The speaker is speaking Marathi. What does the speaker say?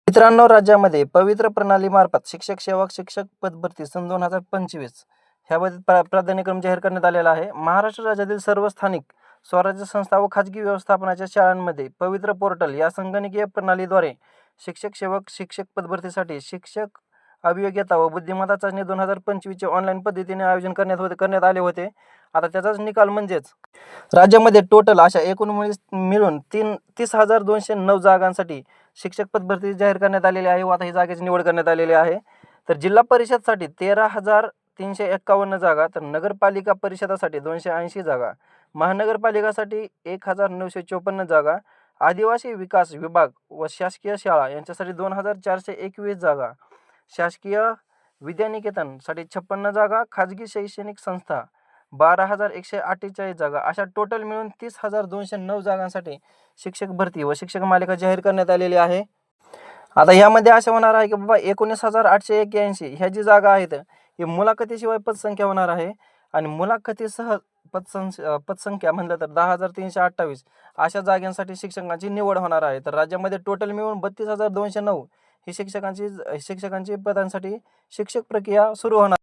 मित्रांनो, राज्यामध्ये पवित्र प्रणालीमार्फत शिक्षक सेवक शिक्षक पद भरती सन 2025 ह्याबाबत प्राधान्यक्रम जाहीर करण्यात आलेला आहे. महाराष्ट्र राज्यातील सर्व स्थानिक स्वराज्य संस्था व खाजगी व्यवस्थापनाच्या शाळांमध्ये पवित्र पोर्टल या संगणकीय प्रणालीद्वारे शिक्षक सेवक शिक्षक पद भरतीसाठी शिक्षक अभियोग्यता व बुद्धिमत्ता चाचणी 2025चे ऑनलाईन पद्धतीने आयोजन करण्यात आले होते. आता त्याचाच निकाल म्हणजेच राज्यामध्ये टोटल अशा एकूण मिळून 30,209 जागांसाठी शिक्षक पद भरती जाहीर करण्यात आलेली आहे व आता ही जागेची निवड करण्यात आलेली आहे. तर जिल्हा परिषदसाठी 13,351 जागा, तर नगरपालिका परिषदासाठी 280 जागा, महानगरपालिकासाठी 1,954 जागा, आदिवासी विकास विभाग व शासकीय शाळा यांच्यासाठी 2,421 जागा, शासकीय विद्यानिकेतनसाठी 56 जागा, खाजगी शैक्षणिक संस्था 12,148 जागा, अशा टोटल मिळून 30,209 जागांसाठी शिक्षक भरती व शिक्षक मालिका जाहीर करण्यात आलेली आहे. आता यामध्ये असं होणार आहे की बाबा 19,881 ह्या जी जागा आहेत ही मुलाखतीशिवाय पदसंख्या होणार आहे आणि मुलाखतीसह पदसंख्या म्हणलं तर 10,328 अशा जागांसाठी शिक्षकांची निवड होणार आहे. तर राज्यामध्ये टोटल मिळून 32,209 ही शिक्षकांची पदांसाठी शिक्षक प्रक्रिया सुरू होणार.